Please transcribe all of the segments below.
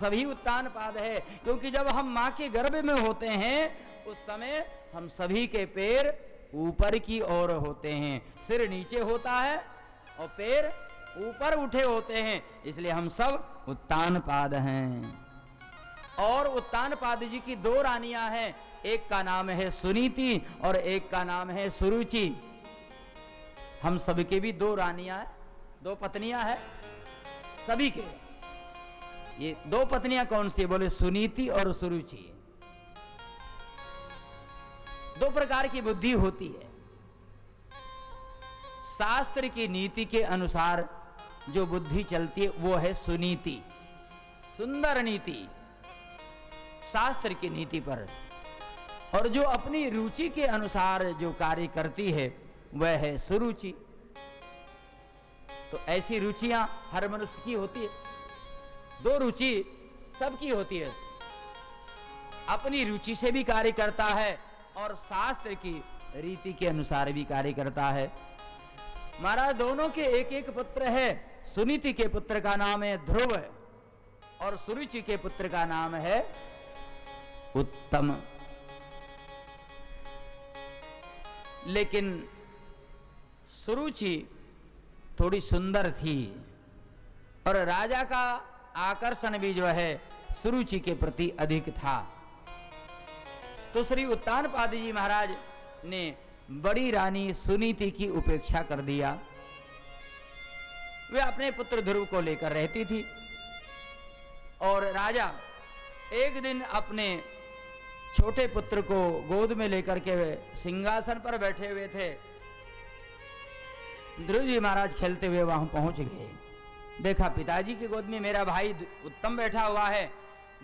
सभी उत्तान पाद है, क्योंकि जब हम माँ के गर्भ में होते हैं उस समय हम सभी के पैर ऊपर की ओर होते हैं, सिर नीचे होता है और पैर ऊपर उठे होते हैं, इसलिए हम सब उत्तान पाद हैं। और उत्तान पाद जी की दो रानियां हैं, एक का नाम है सुनीति और एक का नाम है सुरुचि। हम सबके भी दो रानियां हैं, दो पत्नियां हैं सभी के। ये दो पत्नियां कौन सी? बोले सुनीति और सुरुचि। दो प्रकार की बुद्धि होती है। शास्त्र की नीति के अनुसार जो बुद्धि चलती है वो है सुनीति, सुंदर नीति शास्त्र की नीति पर। और जो अपनी रुचि के अनुसार जो कार्य करती है वह है सुरुचि। तो ऐसी रुचियां हर मनुष्य की होती है, दो रुचि सबकी होती है। अपनी रुचि से भी कार्य करता है और शास्त्र की रीति के अनुसार भी कार्य करता है। महाराज दोनों के एक एक पुत्र है। सुनीति के पुत्र का नाम है ध्रुव और सुरुचि के पुत्र का नाम है उत्तम। लेकिन सुरुचि थोड़ी सुंदर थी और राजा का आकर्षण भी जो है सुरुचि के प्रति अधिक था। तो श्री उत्तान पाद जी महाराज ने बड़ी रानी सुनीति की उपेक्षा कर दिया। वे अपने पुत्र ध्रुव को लेकर रहती थी और राजा एक दिन अपने छोटे पुत्र को गोद में लेकर के सिंहासन पर बैठे हुए थे। ध्रुव जी महाराज खेलते हुए वहां पहुंच गए। देखा पिताजी की गोद में मेरा भाई उत्तम बैठा हुआ है।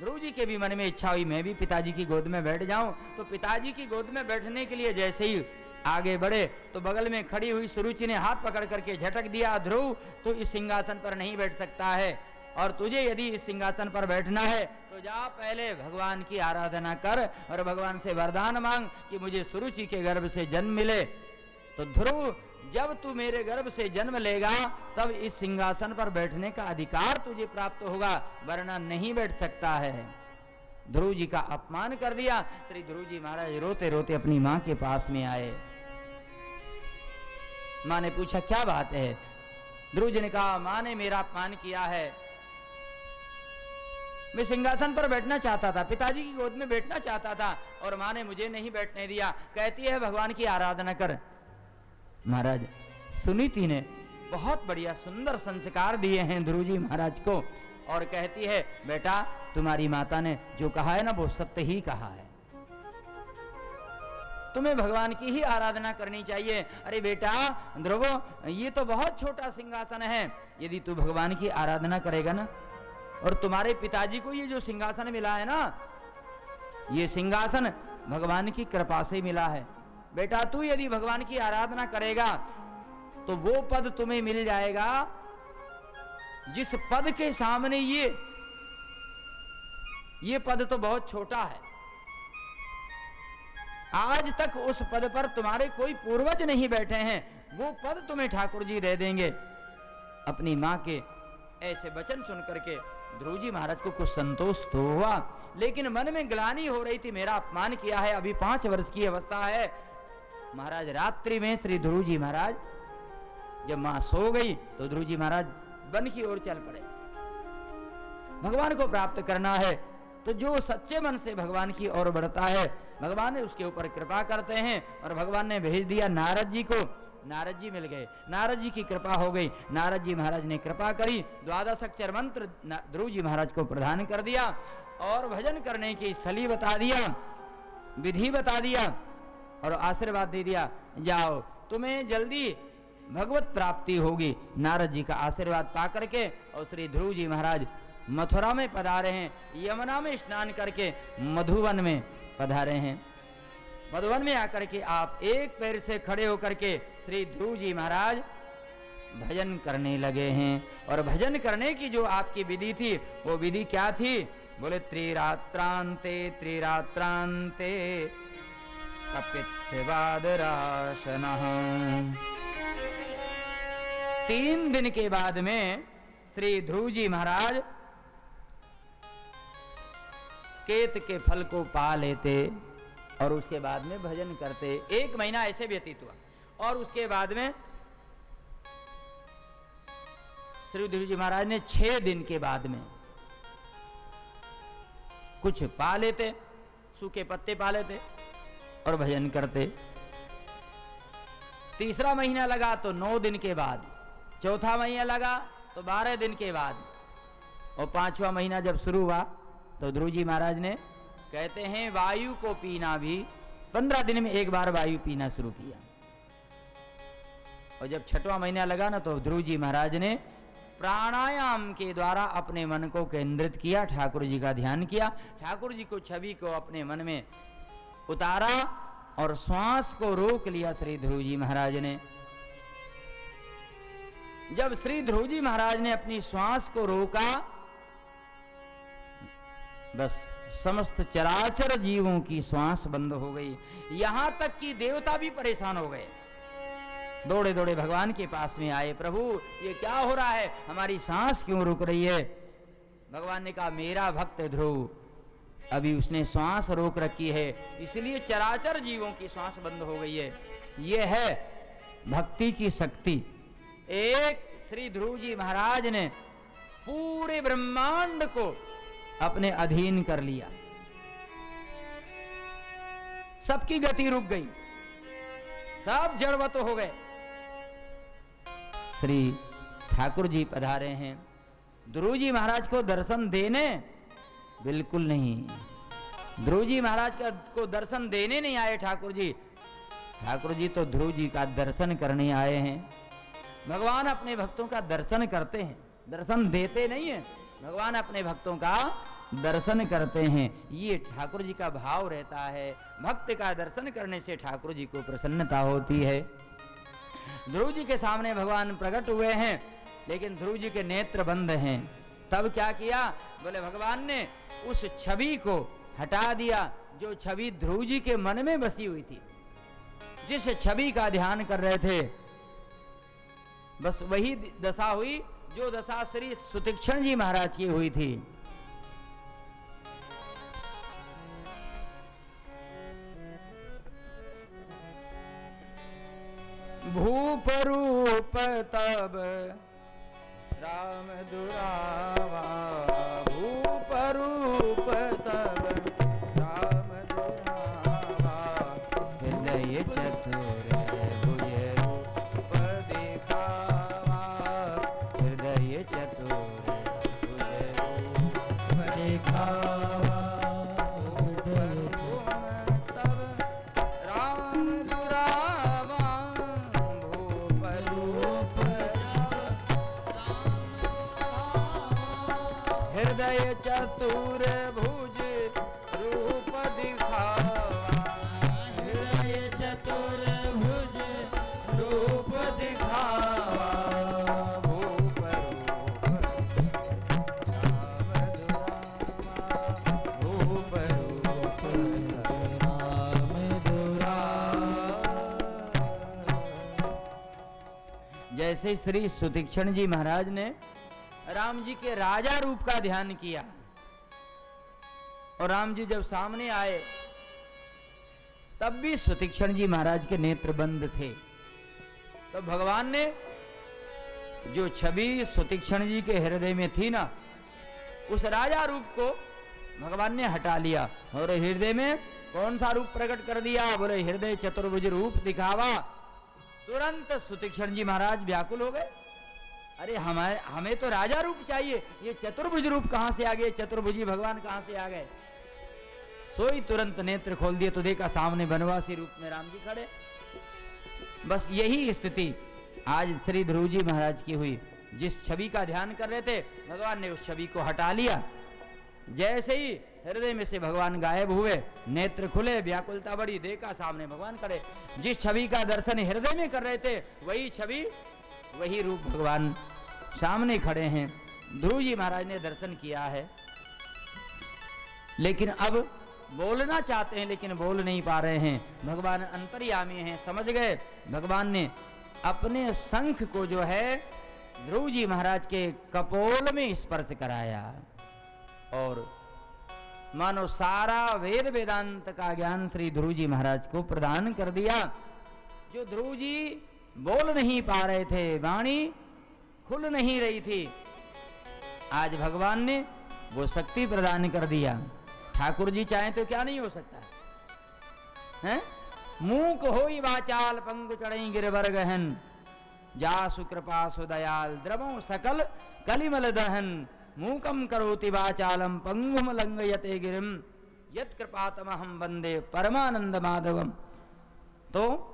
ध्रुव जी के भी मन में इच्छा हुई मैं भी पिताजी की गोद में बैठ जाऊं। तो पिताजी की गोद में बैठने के लिए जैसे ही आगे बढ़े तो बगल में खड़ी हुई सुरुचि ने हाथ पकड़ करके झटक दिया, ध्रुव तू इस सिंहासन पर नहीं बैठ सकता है और तुझे यदि इस सिंहासन पर बैठना है तो जा पहले भगवान की आराधना कर और भगवान से वरदान मांग कि मुझे सुरुचि के गर्भ से जन्म मिले। तो ध्रुव जब तू मेरे गर्भ से जन्म लेगा तब इस सिंहासन पर बैठने का अधिकार तुझे प्राप्त होगा, वरना नहीं बैठ सकता है। ध्रुव जी का अपमान कर दिया। श्री ध्रुव जी महाराज रोते रोते अपनी मां के पास में आए। मां ने पूछा क्या बात है? ध्रुव जी ने कहा मां ने मेरा अपमान किया है। मैं सिंहासन पर बैठना चाहता था, पिताजी की गोद में बैठना चाहता था और मां ने मुझे नहीं बैठने दिया। कहती है भगवान की आराधना कर। महाराज सुनीति ने बहुत बढ़िया सुंदर संस्कार दिए हैं ध्रुव जी महाराज को और कहती है बेटा तुम्हारी माता ने जो कहा है ना वो सत्य ही कहा है, तुम्हें भगवान की ही आराधना करनी चाहिए। अरे बेटा ध्रुव ये तो बहुत छोटा सिंहासन है, यदि तू भगवान की आराधना करेगा ना, और तुम्हारे पिताजी को ये जो सिंहासन मिला है ना ये सिंहासन भगवान की कृपा से मिला है। बेटा तू यदि भगवान की आराधना करेगा तो वो पद तुम्हें मिल जाएगा जिस पद के सामने ये पद तो बहुत छोटा है। आज तक उस पद पर तुम्हारे कोई पूर्वज नहीं बैठे हैं, वो पद तुम्हें ठाकुर जी दे देंगे। अपनी मां के ऐसे वचन सुन करके ध्रुव जी महाराज को कुछ संतोष तो हुआ, लेकिन मन में ग्लानि हो रही थी मेरा अपमान किया है, अभी 5 वर्ष की अवस्था है। महाराज रात्रि में श्री ध्रुव जी महाराज जब मां सो गई तो ध्रुव जी महाराज वन की ओर चल पड़े। भगवान को प्राप्त करना है तो जो सच्चे मन से भगवान की ओर बढ़ता है भगवान ने उसके ऊपर कृपा करते हैं। और भगवान ने भेज दिया नारद जी को, नारद जी मिल गए, नारद जी की कृपा हो गई। नारद जी महाराज ने कृपा करी, 12 अक्षर मंत्र ध्रुव जी महाराज को प्रदान कर दिया और भजन करने की स्थली बता दिया, विधि बता दिया और आशीर्वाद दे दिया जाओ तुम्हें जल्दी भगवत प्राप्ति होगी। नारद जी का आशीर्वाद पा करके और श्री ध्रुव जी महाराज मथुरा में पधारे हैं, यमुना में स्नान करके मधुवन में पधारे हैं। मधुवन में आकर के आप एक पैर से खड़े होकर के श्री ध्रुव जी महाराज भजन करने लगे हैं। और भजन करने की जो आपकी विधि थी वो विधि क्या थी? बोले त्रिरात्रांते त्रिरात्रांते कपित्थवादरासनः। 3 दिन के बाद में श्री ध्रुव जी महाराज केत के फल को पा लेते और उसके बाद में भजन करते। 1 महीना ऐसे व्यतीत हुआ और उसके बाद में श्री ध्रुव जी महाराज ने 6 दिन के बाद में कुछ पा लेते, सूखे पत्ते पा लेते और भजन करते। 3रा महीना लगा तो 9 दिन के बाद, 4था महीना लगा तो 12 दिन के बाद, और 5वां महीना जब शुरू हुआ तो ध्रुव जी महाराज ने कहते हैं वायु को पीना भी 15 दिन में एक बार वायु पीना शुरू किया। और जब 6वां महीना लगा ना तो ध्रुव जी महाराज ने प्राणायाम के द्वारा अपने मन को केंद्रित किया, ठाकुर जी का ध्यान किया, ठाकुर जी को छवि को अपने मन में उतारा और श्वास को रोक लिया श्री ध्रुव जी महाराज ने। जब श्री ध्रुव जी महाराज ने अपनी श्वास को रोका, बस समस्त चराचर जीवों की श्वास बंद हो गई। यहां तक कि देवता भी परेशान हो गए, दौड़े दौड़े भगवान के पास में आए, प्रभु ये क्या हो रहा है, हमारी सांस क्यों रुक रही है। भगवान ने कहा मेरा भक्त ध्रुव, अभी उसने श्वास रोक रखी है, इसलिए चराचर जीवों की श्वास बंद हो गई है। ये है भक्ति की शक्ति। एक श्री ध्रुव जी महाराज ने पूरे ब्रह्मांड को अपने अधीन कर लिया, सबकी गति रुक गई, सब जड़वत हो गए। श्री ठाकुर जी पधारे हैं, ध्रुव जी महाराज को दर्शन देने बिल्कुल नहीं, ध्रुव जी महाराज को दर्शन देने नहीं आए ठाकुर जी। ठाकुर जी तो ध्रुव जी का दर्शन करने आए हैं। भगवान अपने भक्तों का दर्शन करते हैं, दर्शन देते नहीं है, भगवान अपने भक्तों का दर्शन करते हैं। ये ठाकुर जी का भाव रहता है। भक्त का दर्शन करने से ठाकुर जी को प्रसन्नता होती है। ध्रुव जी के सामने भगवान प्रकट हुए हैं, लेकिन ध्रुव जी के नेत्र बंद हैं। तब क्या किया, बोले भगवान ने उस छवि को हटा दिया जो छवि ध्रुव जी के मन में बसी हुई थी। जिस छवि का ध्यान कर रहे थे, बस वही दशा हुई जो दशा श्री सुतीक्षण जी महाराज की हुई थी। भूप रूप तब राम दुरावा, भूप रूप तब राम दुरावा, हृदय चतुर भुज रूप दिखावा, हृदय चतुर भुज रूप दिखावा, हृदय तब राम दुरावा, भूप रूप हृदय चतुर भुज रूप दिखावा, हृदय चतुर भुज रूप दिखावा, भूप रूप राम दुरावा। जैसे श्री सुतीक्षण जी महाराज ने राम जी के राजा रूप का ध्यान किया और राम जी जब सामने आए तब भी सुतीक्षण जी महाराज के नेत्र बंद थे। तो भगवान ने जो छवि सुतीक्षण जी के हृदय में थी ना, उस राजा रूप को भगवान ने हटा लिया और हृदय में कौन सा रूप प्रकट कर दिया, बोले हृदय चतुर्भुज रूप दिखावा। तुरंत सुतीक्षण जी महाराज व्याकुल हो गए, अरे हमें तो राजा रूप चाहिए, ये चतुर्भुज रूप कहां से आ गए, चतुर्भुजी भगवान कहां से आ गए। सोई तुरंत नेत्र खोल दिए तो देखा सामने बनवासी रूप में राम जी खड़े। बस यही स्थिति आज श्री ध्रुव जी महाराज की हुई। जिस छवि का ध्यान कर रहे थे, भगवान ने उस छवि को हटा लिया। जैसे ही हृदय में से भगवान गायब हुए, नेत्र खुले, व्याकुलता बढ़ी, देखा सामने भगवान खड़े। जिस छवि का दर्शन हृदय में कर रहे थे, वही छवि वही रूप भगवान सामने खड़े हैं। ध्रुव जी महाराज ने दर्शन किया है, लेकिन अब बोलना चाहते हैं लेकिन बोल नहीं पा रहे हैं। भगवान अंतर्यामी हैं, समझ गए। भगवान ने अपने शंख को जो है ध्रुव जी महाराज के कपोल में स्पर्श कराया और मानो सारा वेद वेदांत का ज्ञान श्री ध्रुव जी महाराज को प्रदान कर दिया। जो ध्रुव जी बोल नहीं पा रहे थे, वाणी खुल नहीं रही थी, आज भगवान ने वो शक्ति प्रदान कर दिया। ठाकुर जी चाहे तो क्या नहीं हो सकता है? मूक होई वाचाल पंगु चढ़ई गिरवर गहन, जासु कृपा सुदयाल द्रवो सकल कलिमल दहन, मूकम करोति वाचालम पंगुम लंघयते गिरिम, यत् कृपातमहं वंदे परमानंद माधवम। तो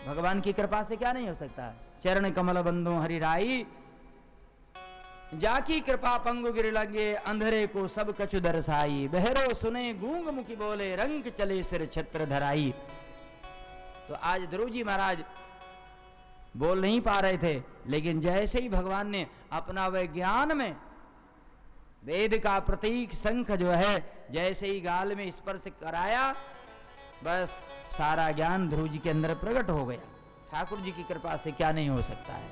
भगवान की कृपा से क्या नहीं हो सकता? चरण कमल बंदो हरिराई, जाकी कृपा पंगु गिर लगे, अंधेरे को सब कछु दरसाई, बहरो सुने गूंग मुखी बोले, रंग चले सिर छत्र धराई। तो आज ध्रुव जी महाराज बोल नहीं पा रहे थे, लेकिन जैसे ही भगवान ने अपना वह ज्ञान में वेद का प्रतीक शंख जो है जैसे ही गाल में स्पर्श कराया, बस सारा ज्ञान ध्रुव जी के अंदर प्रकट हो गया। ठाकुर जी की कृपा से क्या नहीं हो सकता है।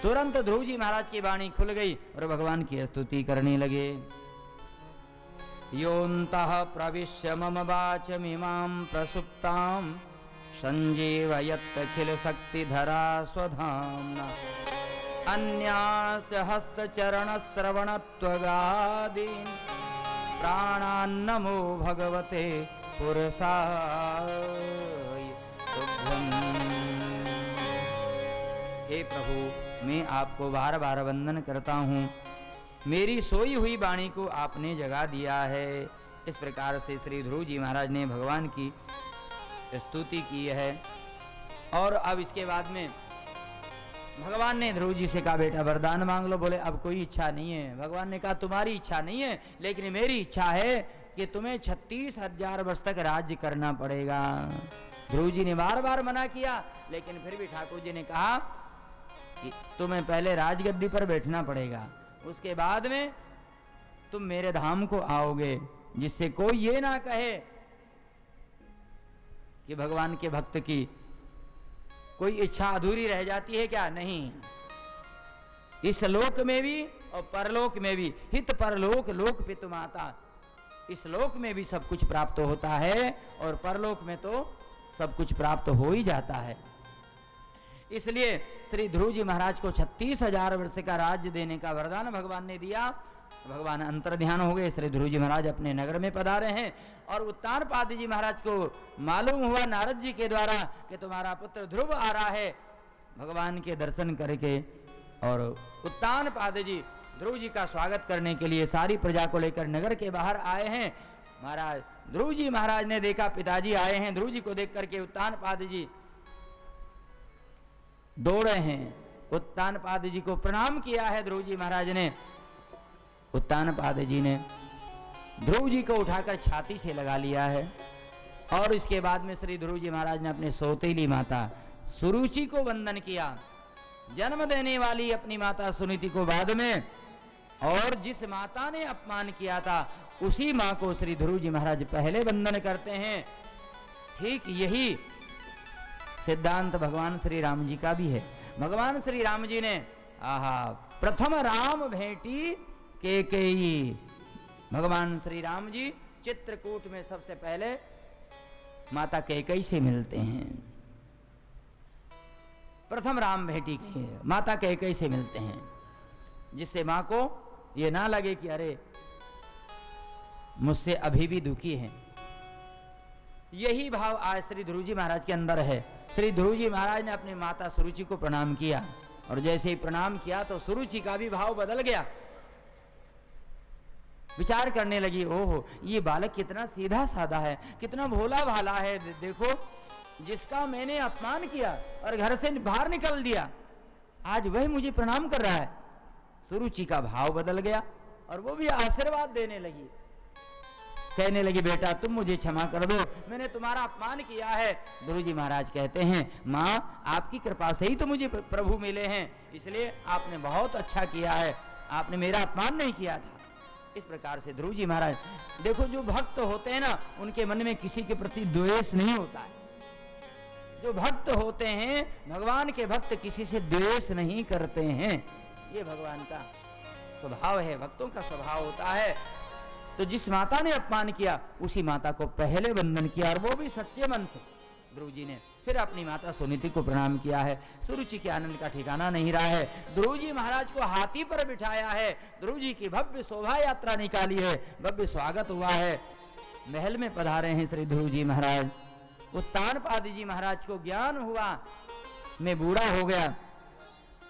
तुरंत ध्रुव जी महाराज की वाणी खुल गई और भगवान की स्तुति करने लगे। योऽन्तः प्रविश्य मम वाचमिमां प्रसुप्तां, संजीवयत्यखिल शक्तिधरा स्वधाम्ना, अन्यास्य हस्तचरण श्रवणत्वगादीन् प्राणान्नमो भगवते पुरुषाय तुभ्यम्। हे प्रभु, मैं आपको बार बार वंदन करता हूँ, मेरी सोई हुई वाणी को आपने जगा दिया है। इस प्रकार से श्री ध्रुव जी महाराज ने भगवान की स्तुति की है। और अब इसके बाद में भगवान ने ध्रुव जी से कहा, बेटा वरदान मांग लो। बोले अब कोई इच्छा नहीं है। भगवान ने कहा, तुम्हारी इच्छा नहीं है, लेकिन मेरी इच्छा है कि तुम्हें 36,000 वर्ष तक राज्य करना पड़ेगा। ध्रुव जी ने बार बार मना किया, लेकिन फिर भी ठाकुर जी ने कहा कि तुम्हें पहले राजगद्दी पर बैठना पड़ेगा, उसके बाद में तुम मेरे धाम को आओगे, जिससे कोई ये ना कहे कि भगवान के भक्त की कोई इच्छा अधूरी रह जाती है क्या? नहीं, इस लोक में भी और परलोक में भी, हित परलोक लोक पितु माता, इस लोक में भी सब कुछ प्राप्त होता है और परलोक में तो सब कुछ प्राप्त हो ही जाता है। इसलिए श्री ध्रुव जी महाराज को 36,000 वर्ष का राज्य देने का वरदान भगवान ने दिया। भगवान अंतर ध्यान हो गए। श्री ध्रुव जी महाराज अपने नगर में पधारे हैं और उत्तानपाद जी महाराज को मालूम हुआ नारद जी के द्वारा कि तुम्हारा पुत्र ध्रुव आ रहा है। भगवान के दर्शन करके और उत्तानपाद जी ध्रुव जी का स्वागत करने के लिए सारी प्रजा को लेकर नगर के बाहर आए हैं। महाराज ध्रुव जी महाराज ने देखा पिताजी आए हैं। ध्रुव जी को देख करके उत्तानपाद जी दौड़े हैं। उत्तानपाद जी को प्रणाम किया है ध्रुव जी महाराज ने। उत्तानपाद जी ने ध्रुव जी को उठाकर छाती से लगा लिया है और इसके बाद में श्री ध्रुव जी महाराज ने अपने सौतेली माता सुरुचि को वंदन किया। जन्म देने वाली अपनी माता सुनीति को बाद में, और जिस माता ने अपमान किया था उसी मां को श्री ध्रुव जी महाराज पहले वंदन करते हैं। ठीक यही सिद्धांत भगवान श्री राम जी का भी है। भगवान श्री राम जी ने प्रथम राम भेटी केकेयी, भगवान श्री राम जी चित्रकूट में सबसे पहले माता कैकेयी से मिलते हैं। प्रथम राम भेटी के माता कैकेयी से मिलते हैं, जिससे मां को ये ना लगे कि अरे मुझसे अभी भी दुखी हैं। यही भाव आज श्री ध्रुव जी महाराज के अंदर है। श्री ध्रुव जी महाराज ने अपनी माता सुरुचि को प्रणाम किया और जैसे ही प्रणाम किया तो सुरुचि का भी भाव बदल गया। विचार करने लगी, ओहो ये बालक कितना सीधा साधा है, कितना भोला भाला है। देखो जिसका मैंने अपमान किया और घर से बाहर निकल दिया, आज वह मुझे प्रणाम कर रहा है। सुरुचि का भाव बदल गया और वो भी आशीर्वाद देने लगी। कहने लगी, बेटा तुम मुझे क्षमा कर दो, मैंने तुम्हारा अपमान किया है। ध्रुव जी महाराज कहते हैं, माँ आपकी कृपा से ही तो मुझे प्रभु मिले हैं, इसलिए आपने बहुत अच्छा किया है, आपने मेरा अपमान नहीं किया था। इस प्रकार से ध्रुव जी महाराज, देखो जो भक्त होते हैं ना, उनके मन में किसी के प्रति द्वेष नहीं होता है। जो भक्त होते हैं, भगवान के भक्त किसी से द्वेष नहीं करते हैं। ये भगवान का स्वभाव है, भक्तों का स्वभाव होता है। तो जिस माता ने अपमान किया उसी माता को पहले वंदन किया, और वो भी सच्चे मन से ध्रुव जी ने। फिर अपनी माता सुनीति को प्रणाम किया है। सुरुचि के आनंद का ठिकाना नहीं रहा है। ध्रुव जी महाराज को हाथी पर बिठाया है, ध्रुव जी की भव्य शोभा यात्रा निकाली है, भव्य स्वागत हुआ है। महल में पधारे हैं श्री ध्रुव जी महाराज। उत्तानपाद जी महाराज को ज्ञान हुआ मैं बूढ़ा हो गया,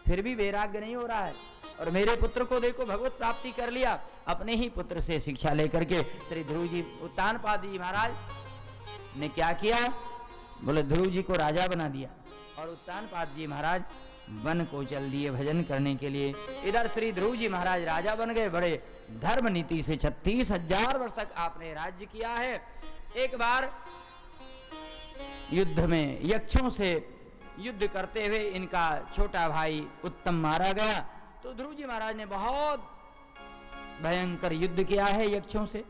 फिर भी वैराग्य नहीं हो रहा है, और मेरे पुत्र को देखो भगवत प्राप्ति कर लिया। अपने ही पुत्र से शिक्षा लेकर के श्री ध्रुव जी उत्तानपाद जी महाराज ने क्या किया, बोले ध्रुव जी को राजा बना दिया, और उत्तानपाद जी महाराज वन को चल दिए भजन करने के लिए। इधर श्री ध्रुव जी महाराज राजा बन गए। बड़े धर्म नीति से 36,000 वर्ष तक आपने राज्य किया है। एक बार युद्ध में यक्षों से युद्ध करते हुए इनका छोटा भाई उत्तम मारा गया, तो ध्रुव जी महाराज ने बहुत भयंकर युद्ध किया है यक्षों से।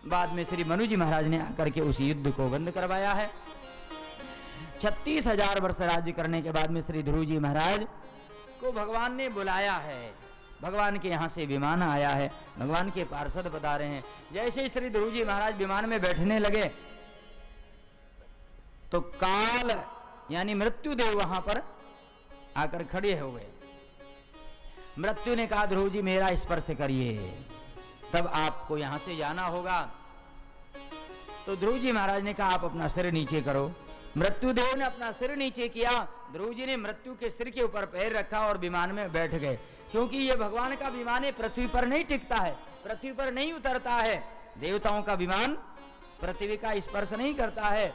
बाद में श्री मनु जी महाराज ने आकर के उस युद्ध को बंद करवाया है। 36,000 वर्ष राज्य करने के बाद में श्री ध्रुव जी महाराज को भगवान ने बुलाया है। भगवान के यहाँ से विमान आया है, भगवान के पार्षद बता रहे हैं। जैसे ही श्री ध्रुव जी महाराज विमान में बैठने लगे तो काल यानी मृत्यु देव वहां पर आकर खड़े हो गए। मृत्यु ने कहा ध्रुव जी मेरा स्पर्श करिए, तब आपको यहां से जाना होगा। तो ध्रुव जी महाराज ने कहा आप अपना सिर नीचे करो। मृत्यु देव ने अपना सिर नीचे किया, ध्रुव जी ने मृत्यु के सिर के ऊपर पैर रखा और विमान में बैठ गए। क्योंकि ये भगवान का विमान है, पृथ्वी पर नहीं टिकता है, पृथ्वी पर नहीं उतरता है। देवताओं का विमान पृथ्वी का स्पर्श नहीं करता है।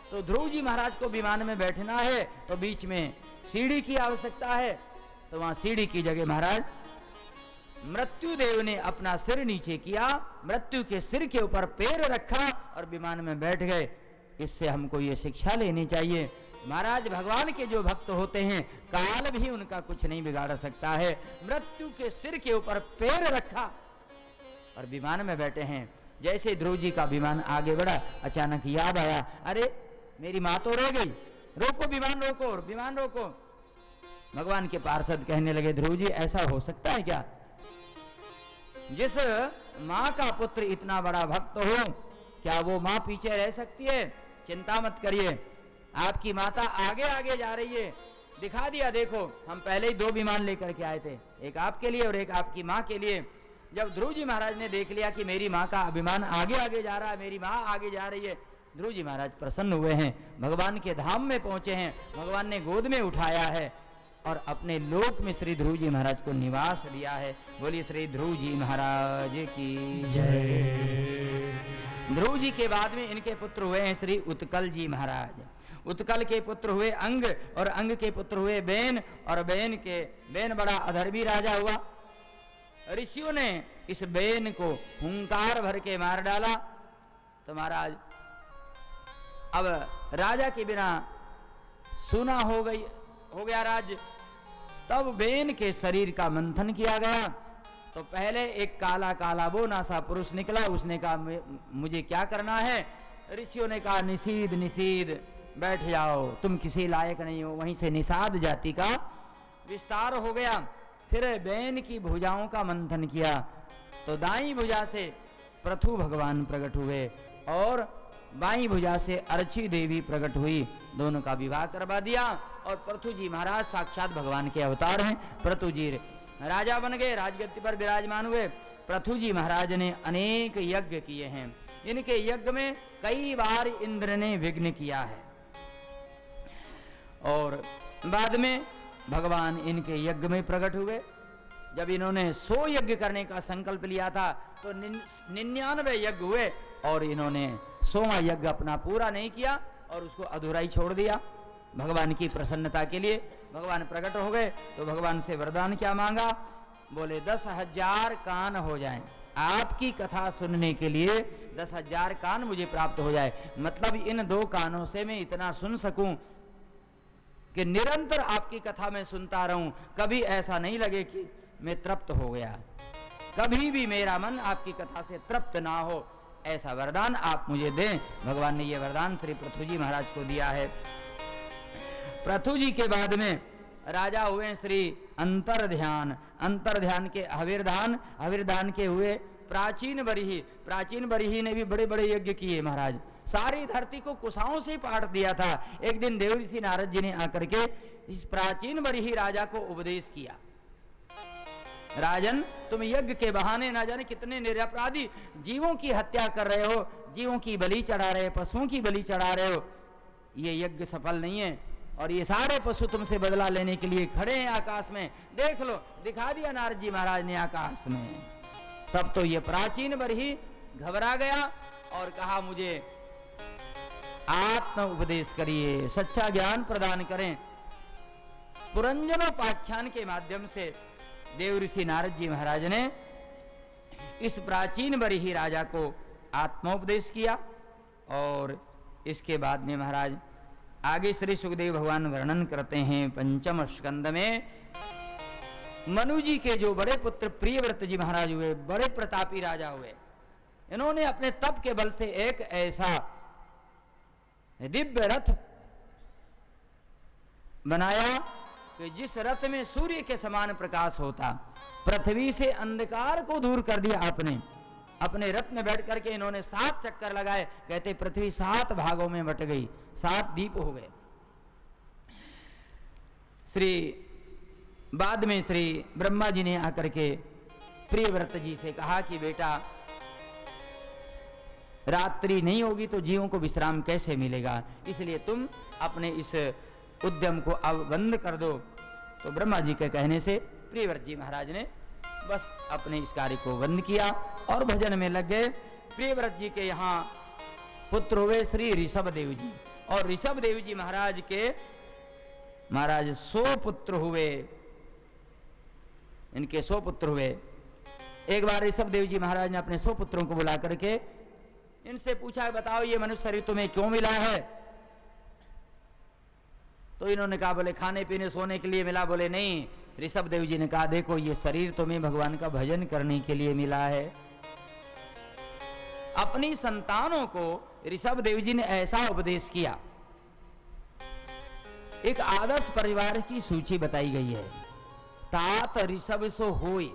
तो ध्रुव जी महाराज को विमान में बैठना है तो बीच में सीढ़ी की आवश्यकता है, तो वहां सीढ़ी की जगह महाराज मृत्यु देव ने अपना सिर नीचे किया, मृत्यु के सिर के ऊपर पैर रखा और विमान में बैठ गए। इससे हमको ये शिक्षा लेनी चाहिए, महाराज भगवान के जो भक्त होते हैं काल भी उनका कुछ नहीं बिगाड़ सकता है। मृत्यु के सिर के ऊपर पैर रखा और विमान में बैठे हैं। जैसे ध्रुव जी का विमान आगे बढ़ा, अचानक याद आया, अरे मेरी माँ तो रह गई, रोको विमान रोको, विमान रोको। भगवान के पार्षद कहने लगे ध्रुव जी ऐसा हो सकता है क्या, जिस माँ का पुत्र इतना बड़ा भक्त हो, क्या वो माँ पीछे रह सकती है? चिंता मत करिए, आपकी माता आगे आगे जा रही है। दिखा दिया, देखो हम पहले ही 2 विमान लेकर के आए थे, एक आपके लिए और एक आपकी माँ के लिए। जब ध्रुव जी महाराज ने देख लिया कि मेरी माँ का विमान आगे आगे जा रहा है, मेरी माँ आगे जा रही है, ध्रुव जी महाराज प्रसन्न हुए हैं, भगवान के धाम में पहुंचे हैं। भगवान ने गोद में उठाया है और अपने लोक में श्री ध्रुव जी महाराज को निवास दिया है। बोलिए श्री ध्रुव जी महाराज की जय। ध्रुव जी के बाद में इनके पुत्र हुए हैं श्री उत्कल जी महाराज। उत्कल के पुत्र हुए अंग, और अंग के पुत्र हुए बेन, और बेन बड़ा अधर्मी राजा हुआ। ऋषियों ने इस बेन को हुंकार भर के मार डाला। तो महाराज अब राजा के बिना सूना हो गया राज्य। तब बेन के शरीर का मंथन किया गया तो पहले एक काला काला बोना सा पुरुष निकला। उसने कहा मुझे क्या करना है? ऋषियों ने कहा निषीद निषीद, बैठ जाओ, तुम किसी लायक नहीं हो। वहीं से निषाद जाति का विस्तार हो गया। फिर बेन की भुजाओं का मंथन किया तो दाईं भुजा से पृथु भगवान प्रकट हुए और बाईं भुजा से अर्ची देवी प्रकट हुई। दोनों का विवाह करवा दिया और पृथु जी महाराज साक्षात भगवान के अवतार हैं। पृथु जी राजा बन गए, राजगद्दी पर विराजमान हुए। पृथु जी महाराज ने अनेक यज्ञ किए हैं। इनके यज्ञ में कई बार इंद्र ने विघ्न किया है और बाद में भगवान इनके यज्ञ में प्रकट हुए। जब इन्होंने 100 यज्ञ करने का संकल्प लिया था तो 99 यज्ञ हुए और इन्होंने 100वां यज्ञ अपना पूरा नहीं किया और उसको अधूरा ही छोड़ दिया। भगवान की प्रसन्नता के लिए भगवान प्रकट हो गए तो भगवान से वरदान क्या मांगा? बोले 10,000 कान हो जाएं, आपकी कथा सुनने के लिए 10,000 कान मुझे प्राप्त हो जाए। मतलब इन 2 कानों से मैं इतना सुन सकूं कि निरंतर आपकी कथा में सुनता रहूं, कभी ऐसा नहीं लगे कि मैं तृप्त हो गया, कभी भी मेरा मन आपकी कथा से तृप्त ना हो, ऐसा वरदान आप मुझे दें। भगवान ने यह वरदान श्री पृथु जी महाराज को दिया है। पृथु जी के बाद में राजा हुए श्री अंतर ध्यान के हविर्दान के हुए प्राचीन बरिही ने भी बड़े बड़े यज्ञ किए महाराज। सारी धरती को कुशाओं से पाट दिया था। एक दिन देवऋषि नारद जी ने आकर के इस प्राचीन बरिही राजा को उपदेश किया, राजन तुम यज्ञ के बहाने ना जाने कितने निरपराधी जीवों की हत्या कर रहे हो, जीवों की बलि चढ़ा रहे हो, पशुओं की बलि चढ़ा रहे हो, ये यज्ञ सफल नहीं है। और ये सारे पशु तुमसे बदला लेने के लिए खड़े हैं आकाश में, देख लो, दिखा दिया नारद जी महाराज ने आकाश में। तब तो ये प्राचीन बरही घबरा गया और कहा मुझे आत्म उपदेश करिए, सच्चा ज्ञान प्रदान करें। पुरंजनोपाख्यान के माध्यम से देवऋषि नारद जी महाराज ने इस प्राचीन बरही राजा को आत्मोपदेश किया। और इसके बाद में महाराज आगे श्री सुखदेव भगवान वर्णन करते हैं पंचम स्कंद में, मनु जी के जो बड़े पुत्र प्रियव्रत जी महाराज हुए, बड़े प्रतापी राजा हुए, इन्होंने अपने तप के बल से एक ऐसा दिव्य रथ बनाया कि जिस रथ में सूर्य के समान प्रकाश होता, पृथ्वी से अंधकार को दूर कर दिया आपने। अपने रथ में बैठ करके इन्होंने 7 चक्कर लगाए, कहते पृथ्वी 7 भागों में बट गई, 7 दीप हो गए। बाद में श्री ब्रह्मा जी ने आकर के प्रियव्रत जी से कहा कि बेटा रात्रि नहीं होगी तो जीवों को विश्राम कैसे मिलेगा, इसलिए तुम अपने इस उद्यम को अब बंद कर दो। तो ब्रह्मा जी के कहने से प्रियव्रत जी महाराज ने बस अपने इस कार्य को बंद किया और भजन में लग गए। प्रियव्रत जी के यहाँ पुत्र हुए श्री ऋषभ देव जी, और ऋषभ देव जी महाराज के 100 पुत्र हुए, इनके 100 पुत्र हुए। एक बार ऋषभ देव जी महाराज ने अपने 100 पुत्रों को बुला करके इनसे पूछा, बताओ ये मनुष्य शरीर तुम्हें क्यों मिला है? तो इन्होंने कहा, बोले खाने पीने सोने के लिए मिला। बोले नहीं। ऋषभ देव जी ने कहा, देखो ये शरीर तुम्हें भगवान का भजन करने के लिए मिला है। अपनी संतानों को ऋषभ देव जी ने ऐसा उपदेश किया। एक आदर्श परिवार की सूची बताई गई है। तात ऋषभ सो होय,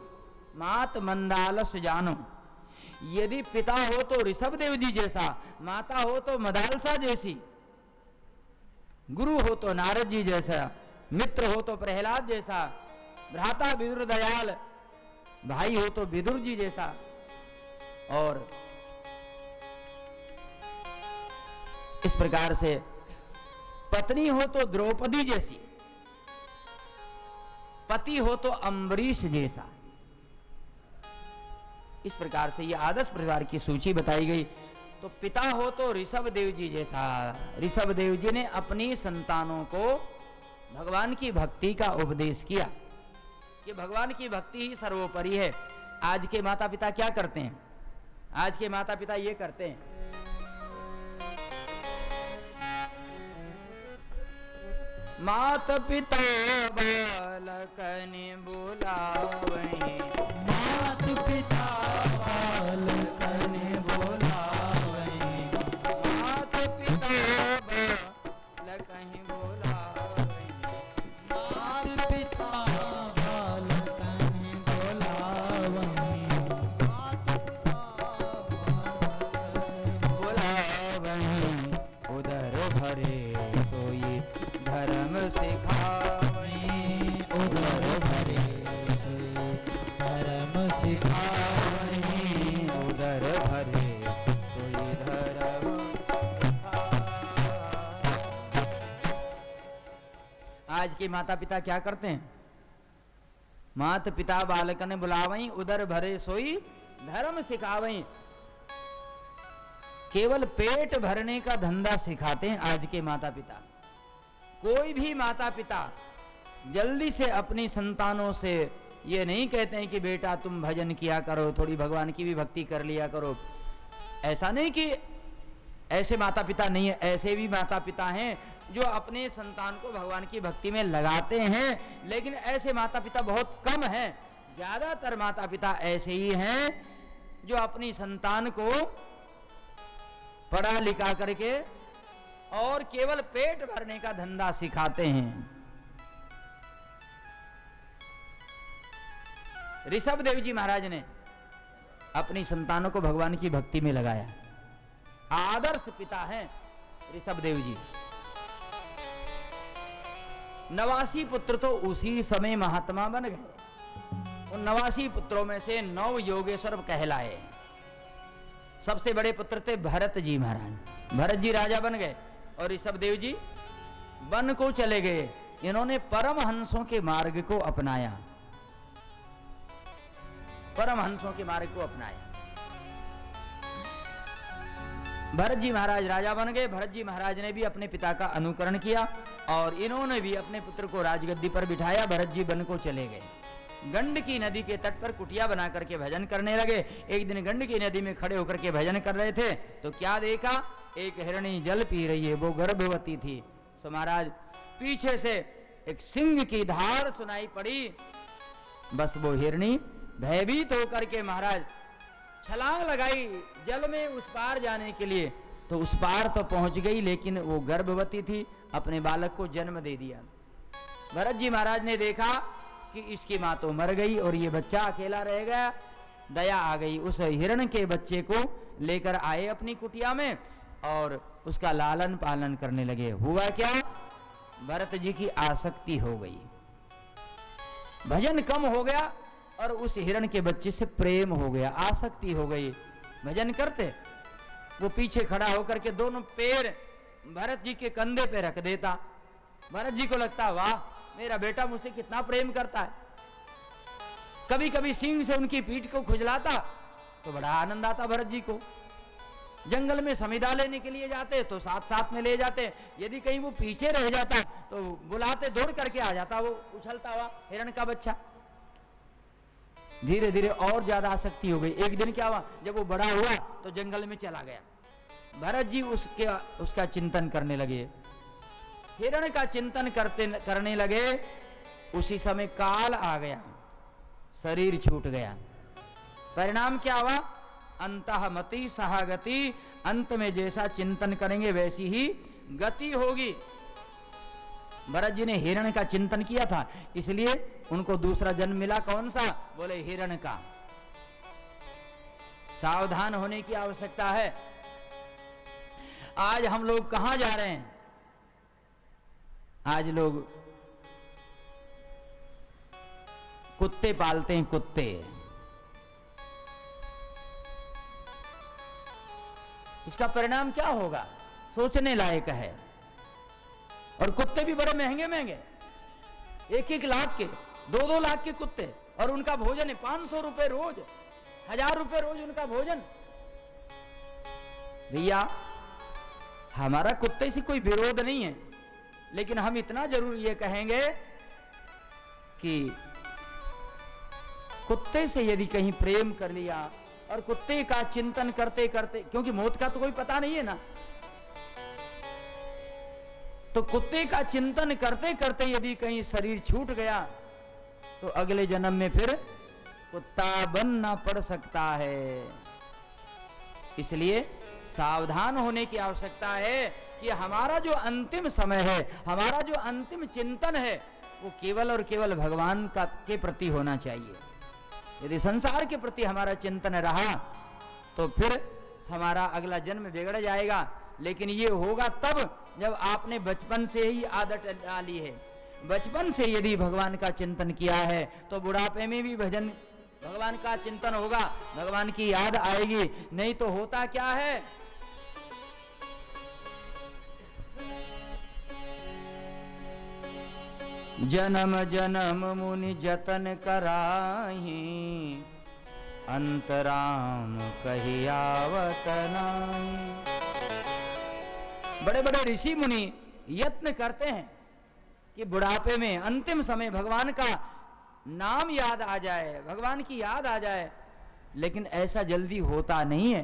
मात मंदालस जानो। यदि पिता हो तो ऋषभ देव जी जैसा, माता हो तो मदालसा जैसी, गुरु हो तो नारद जी जैसा, मित्र हो तो प्रहलाद जैसा, भ्राता विदुर दयाल, भाई हो तो विदुर जी जैसा, और इस प्रकार से पत्नी हो तो द्रौपदी जैसी, पति हो तो अम्बरीश जैसा। इस प्रकार से यह आदर्श परिवार की सूची बताई गई। तो पिता हो तो ऋषभ देव जी जैसा। ऋषभ देव जी ने अपनी संतानों को भगवान की भक्ति का उपदेश किया कि भगवान की भक्ति ही सर्वोपरि है। आज के माता पिता क्या करते हैं? आज के माता पिता ये करते हैं, माता पिता बालकनि बुलावहि, माता पिता बालकनि बुलावहि, माता पिता बालकनि बुलावहि, माता पिता बालकनि बुलावहि, माता पिता बुलावहि, उदर भरे सोई धर्म सिखावहि, उदर भरे सोई धर्म सिखावहि, उदर भरे सोई धर्म। आज के माता पिता क्या करते हैं? माता पिता बालकन बुलावई, उदर भरे सोई धर्म सिखावई। केवल पेट भरने का धंधा सिखाते हैं आज के माता पिता। कोई भी माता पिता जल्दी से अपनी संतानों से ये नहीं कहते हैं कि बेटा तुम भजन किया करो, थोड़ी भगवान की भी भक्ति कर लिया करो। ऐसा नहीं कि ऐसे माता पिता नहीं है, ऐसे भी माता पिता हैं जो अपने संतान को भगवान की भक्ति में लगाते हैं, लेकिन ऐसे माता पिता बहुत कम हैं। ज्यादातर माता पिता ऐसे ही हैं जो अपनी संतान को पढ़ा लिखा करके और केवल पेट भरने का धंधा सिखाते हैं। ऋषभ देव जी महाराज ने अपनी संतानों को भगवान की भक्ति में लगाया। आदर्श पिता हैं ऋषभ देव जी। 89 पुत्र तो उसी समय महात्मा बन गए। उन 89 पुत्रों में से 9 योगेश्वर कहलाए। सबसे बड़े पुत्र थे भरत जी महाराज। भरत जी राजा बन गए और ऋषभ देव जी वन को चले गए। इन्होंने परमहंसों के मार्ग को अपनाया। परमहंसों के मार्ग को अपनाया। भरत जी महाराज राजा बन गए। भरत जी महाराज ने भी अपने पिता का अनुकरण किया और इन्होंने भी अपने पुत्र को राजगद्दी पर बिठाया। भरत जी वन को चले गए। गंडकी नदी के तट पर कुटिया बना करके भजन करने लगे। एक दिन गंडकी नदी में खड़े होकर के भजन कर रहे थे तो क्या देखा, एक हिरणी जल पी रही है, वो गर्भवती थी। सो महाराज पीछे से एक सिंह की धार सुनाई पड़ी। बस वो हिरणी भयभीत होकर के महाराज छलांग लगाई जल में उस पार जाने के लिए। तो उस पार तो पहुंच गई, लेकिन वो गर्भवती थी, अपने बालक को जन्म दे दिया। भरत जी महाराज ने देखा कि इसकी मां तो मर गई और ये बच्चा अकेला रह गया। दया आ गई, उस हिरण के बच्चे को लेकर आए अपनी कुटिया में और उसका लालन पालन करने लगे। हुआ क्या, भरत जी की आसक्ति हो गई, भजन कम हो गया और उस हिरण के बच्चे से प्रेम हो गया, आसक्ति हो गई। भजन करते वो पीछे खड़ा होकर के दोनों पैर भरत जी के कंधे पे रख देता। भरत जी को लगता वाह मेरा बेटा मुझसे कितना प्रेम करता है। कभी कभी सींग से उनकी पीठ को खुजलाता तो बड़ा आनंद आता भरत जी को। जंगल में समिधा लेने के लिए जाते तो साथ साथ में ले जाते। यदि कहीं वो पीछे रह जाता तो बुलाते, दौड़ करके आ जाता वो उछलता हुआ हिरण का बच्चा। धीरे धीरे और ज्यादा आसक्ति हो गई। एक दिन क्या हुआ, जब वो बड़ा हुआ तो जंगल में चला गया। भरत जी उसका चिंतन करने लगे, हिरण का चिंतन करने लगे। उसी समय काल आ गया, शरीर छूट गया। परिणाम क्या हुआ, अंतः मति सहागति। अंत में जैसा चिंतन करेंगे वैसी ही गति होगी। भरत जी ने हिरण का चिंतन किया था, इसलिए उनको दूसरा जन्म मिला। कौन सा, बोले हिरण का। सावधान होने की आवश्यकता है। आज हम लोग कहां जा रहे हैं, आज लोग कुत्ते पालते हैं, कुत्ते। इसका परिणाम क्या होगा, सोचने लायक है। और कुत्ते भी बड़े महंगे महंगे, 1-1 लाख के, 2-2 लाख के कुत्ते। और उनका भोजन है 500 रुपए रोज, 1000 रुपए रोज उनका भोजन। भैया हमारा कुत्ते से कोई विरोध नहीं है, लेकिन हम इतना जरूर ये कहेंगे कि कुत्ते से यदि कहीं प्रेम कर लिया और कुत्ते का चिंतन करते करते, क्योंकि मौत का तो कोई पता नहीं है ना, तो कुत्ते का चिंतन करते करते यदि कहीं शरीर छूट गया तो अगले जन्म में फिर कुत्ता बनना पड़ सकता है। इसलिए सावधान होने की आवश्यकता है कि हमारा जो अंतिम समय है, हमारा जो अंतिम चिंतन है, वो केवल और केवल भगवान का के प्रति होना चाहिए। यदि संसार के प्रति हमारा चिंतन रहा तो फिर हमारा अगला जन्म बिगड़ जाएगा। लेकिन ये होगा तब जब आपने बचपन से ही आदत डाली है। बचपन से यदि भगवान का चिंतन किया है तो बुढ़ापे में भी भगवान का चिंतन होगा, भगवान की याद आएगी। नहीं तो होता क्या है, जन्म जन्म मुनि जतन कराही, अंतराम कही आवत नाही। बड़े बड़े ऋषि मुनि यत्न करते हैं कि बुढ़ापे में अंतिम समय भगवान का नाम याद आ जाए, भगवान की याद आ जाए, लेकिन ऐसा जल्दी होता नहीं है।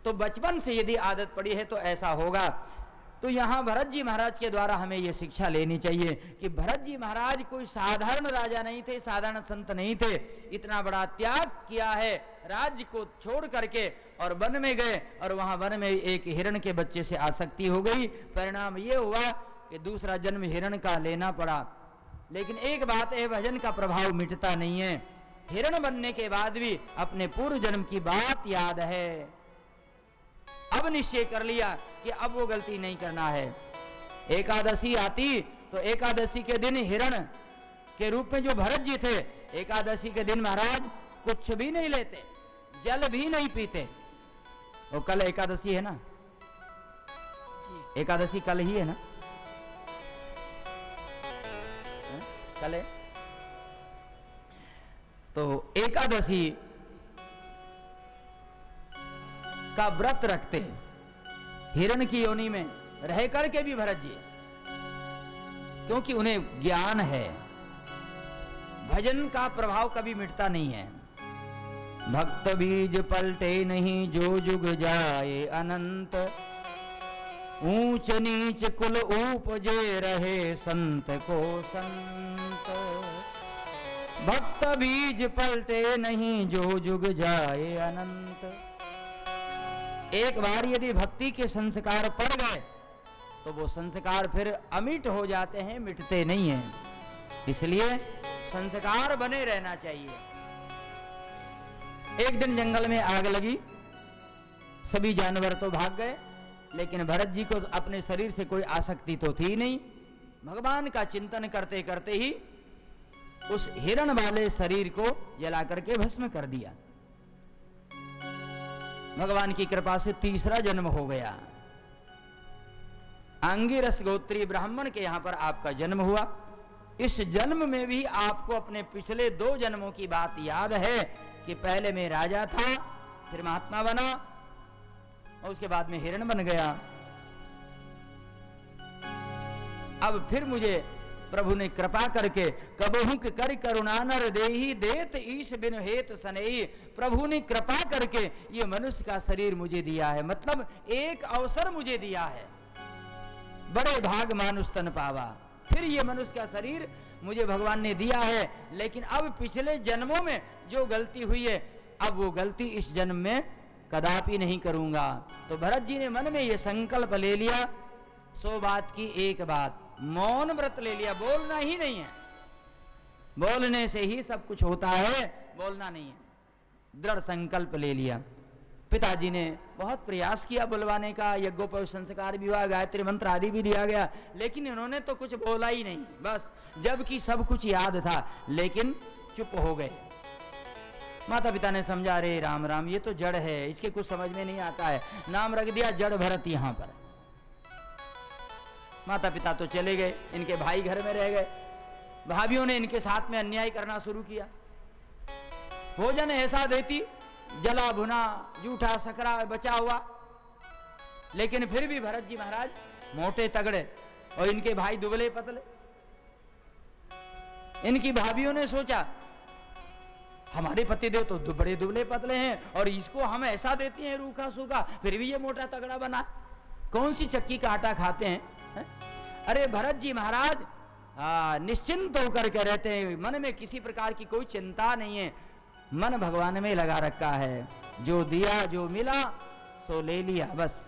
तो बचपन से यदि आदत पड़ी है तो ऐसा होगा। तो यहां भरत जी महाराज के द्वारा हमें यह शिक्षा लेनी चाहिए कि भरत जी महाराज कोई साधारण राजा नहीं थे, साधारण संत नहीं थे। इतना बड़ा त्याग किया है, राज्य को छोड़ करके और वन में गए और वहां वन में एक हिरण के बच्चे से आसक्ति हो गई। परिणाम ये हुआ कि दूसरा जन्म हिरण का लेना पड़ा। लेकिन एक बात है, भजन का प्रभाव मिटता नहीं है। हिरण बनने के बाद भी अपने पूर्व जन्म की बात याद है। अब निश्चय कर लिया कि अब वो गलती नहीं करना है। एकादशी आती तो एकादशी के दिन हिरण के रूप में जो भरत जी थे, एकादशी के दिन महाराज कुछ भी नहीं लेते, जल भी नहीं पीते। वो कल एकादशी है ना, एकादशी कल ही है ना, कल है। तो एकादशी का व्रत रखते हिरण की योनि में रह करके भी भरत जी, क्योंकि उन्हें ज्ञान है भजन का प्रभाव कभी मिटता नहीं है। भक्त बीज पलटे नहीं जो जुग जाए अनंत, ऊंच नीच कुल उपजे रहे संत को संत। भक्त बीज पलटे नहीं जो जुग जाए अनंत। एक बार यदि भक्ति के संस्कार पड़ गए तो वो संस्कार फिर अमिट हो जाते हैं, मिटते नहीं हैं। इसलिए संस्कार बने रहना चाहिए। एक दिन जंगल में आग लगी, सभी जानवर तो भाग गए, लेकिन भरत जी को अपने शरीर से कोई आसक्ति तो थी नहीं। भगवान का चिंतन करते करते ही उस हिरण वाले शरीर को जला करके भस्म कर दिया। भगवान की कृपा से तीसरा जन्म हो गया। अंगिरस गोत्री ब्राह्मण के यहां पर आपका जन्म हुआ। इस जन्म में भी आपको अपने पिछले 2 जन्मों की बात याद है कि पहले मैं राजा था, फिर महात्मा बना और उसके बाद में हिरण बन गया। अब फिर मुझे प्रभु ने कृपा करके कबहुक कर करुणा नर देहि देत ईश बिन हेत सनेहि। प्रभु ने कृपा करके ये मनुष्य का शरीर मुझे दिया है, मतलब एक अवसर मुझे दिया है। बड़े भाग मानुष तन पावा। फिर ये मनुष्य का शरीर मुझे भगवान ने दिया है, लेकिन अब पिछले जन्मों में जो गलती हुई है, अब वो गलती इस जन्म में कदापि नहीं करूंगा। तो भरत जी ने मन में ये संकल्प ले लिया। 100 बात की एक बात, मौन व्रत ले लिया, बोलना ही नहीं है। बोलने से ही सब कुछ होता है, बोलना नहीं है। दृढ़ संकल्प ले लिया। पिताजी ने बहुत प्रयास किया बुलवाने का, यज्ञोपवीत संस्कार भी हुआ, गायत्री मंत्र आदि भी दिया गया, लेकिन इन्होंने तो कुछ बोला ही नहीं। बस जबकि सब कुछ याद था, लेकिन चुप हो गए। माता पिता ने समझा, रे राम राम, ये तो जड़ है, इसके कुछ समझ में नहीं आता है। नाम रख दिया जड़ भरत यहां पर। माता पिता तो चले गए, इनके भाई घर में रह गए। भाभियों ने इनके साथ में अन्याय करना शुरू किया। भोजन ऐसा देती, जला भुना जूठा सकरा बचा हुआ, लेकिन फिर भी भरत जी महाराज मोटे तगड़े और इनके भाई दुबले पतले। इनकी भाभियों ने सोचा, हमारे पतिदेव तो बड़े दुबले पतले हैं और इसको हम ऐसा देते हैं रूखा सूखा, फिर भी ये मोटा तगड़ा बना। कौन सी चक्की का आटा खाते हैं, है? अरे भरत जी महाराज निश्चिंत होकर के रहते हैं, मन में किसी प्रकार की कोई चिंता नहीं है। मन भगवान में लगा रखा है, जो दिया जो मिला सो ले लिया। बस